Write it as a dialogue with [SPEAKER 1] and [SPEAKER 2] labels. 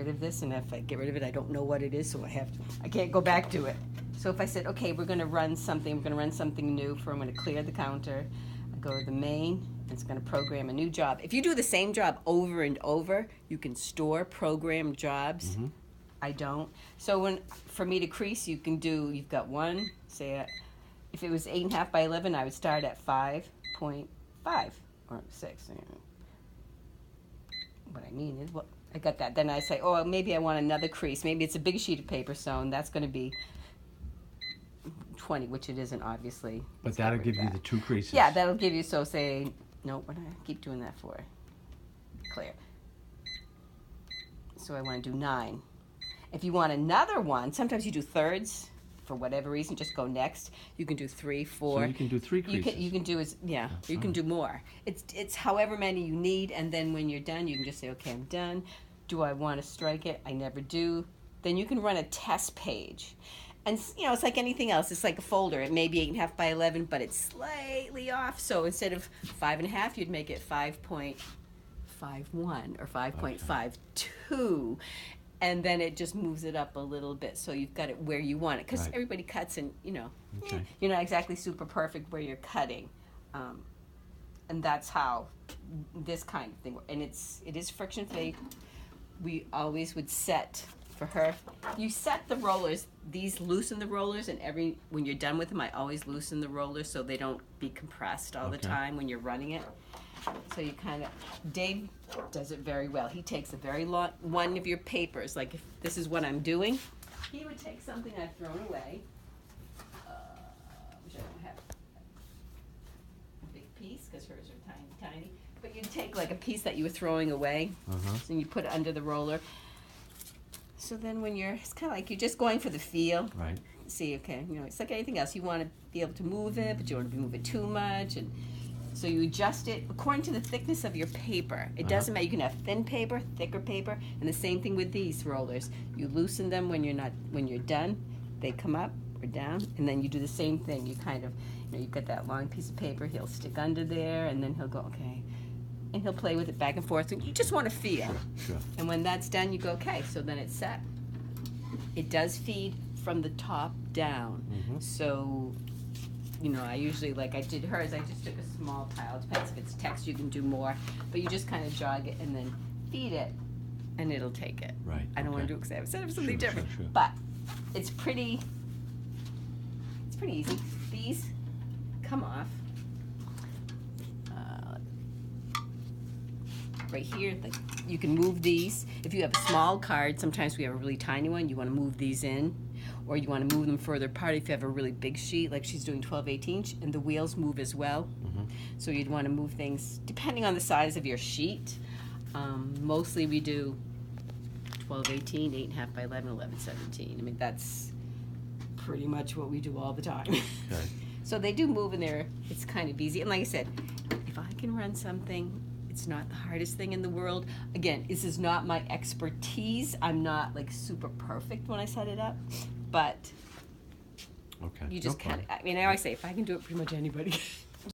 [SPEAKER 1] rid of this, and if I get rid of it, I don't know what it is, so I can't go back to it. So if I said, okay, we're going to run something new I'm going to clear the counter, I go to the main, and it's going to program a new job. If you do the same job over and over, you can store programmed jobs.
[SPEAKER 2] Mm-hmm.
[SPEAKER 1] I don't. So for me to crease, you've got one, say, if it was 8.5 by 11, I would start at 5.5 or 6. What I mean is, I got that. Then I say, oh, maybe I want another crease. Maybe it's a big sheet of paper sewn. That's going to be 20, which it isn't, obviously.
[SPEAKER 2] But that'll give you the 2 creases.
[SPEAKER 1] Yeah, that'll give you, so say, no, what do I keep doing that for? Clear. So I want to do 9. If you want another one, sometimes you do thirds. For whatever reason, just go next. You can do 3, 4.
[SPEAKER 2] So you can do 3 creases.
[SPEAKER 1] You can do you can do more. It's however many you need, and then when you're done, you can just say, okay, I'm done. Do I want to strike it? I never do. Then you can run a test page. And, it's like anything else. It's like a folder. It may be 8.5 by 11, but it's slightly off. So instead of 5.5, you'd make it 5.51 or 5.52. And then it just moves it up a little bit, so you've got it where you want it. Because everybody cuts, and, you're not exactly super perfect where you're cutting. And that's how this kind of thing works. And it is friction-free. We always would set... For her, you set the rollers. These loosen the rollers, and when you're done with them, I always loosen the rollers so they don't be compressed all the time when you're running it. So you Dave does it very well. He takes a very long one of your papers. Like if this is what I'm doing, he would take something I've thrown away, which I don't have a big piece because hers are tiny, tiny. But you'd take like a piece that you were throwing away, and you put it under the roller. So then it's kind of like you're just going for the feel.
[SPEAKER 2] Right.
[SPEAKER 1] See, okay, it's like anything else. You want to be able to move it, but you don't want to move it too much. And so you adjust it according to the thickness of your paper. It doesn't matter. You can have thin paper, thicker paper, and the same thing with these rollers. You loosen them when you're done. They come up or down, and then you do the same thing. You kind of, you've got that long piece of paper. He'll stick under there, and then he'll go, okay. And he'll play with it back and forth. And you just want to feel.
[SPEAKER 2] Sure.
[SPEAKER 1] And when that's done, you go, okay, so then it's set. It does feed from the top down. So, I usually, like I did hers, I just took a small pile. Depends if it's text, you can do more. But you just kind of jog it and then feed it, and it'll take it.
[SPEAKER 2] Right.
[SPEAKER 1] I don't want to do it because I have set up something different.
[SPEAKER 2] Sure.
[SPEAKER 1] But it's pretty easy. These come off. Right here, you can move these. If you have a small card, sometimes we have a really tiny one, you want to move these in, or you want to move them further apart if you have a really big sheet, like she's doing 12/18, and the wheels move as well. So you'd want to move things depending on the size of your sheet. Mostly we do 12/18, 8.5 by 11, 11/17. I mean, that's pretty much what we do all the time.
[SPEAKER 2] Okay.
[SPEAKER 1] So they do move in there. It's kind of easy. And like I said, if I can run something, it's not the hardest thing in the world. Again, this is not my expertise. I'm not like super perfect when I set it up, but you just kind of, I always say, if I can do it, pretty much anybody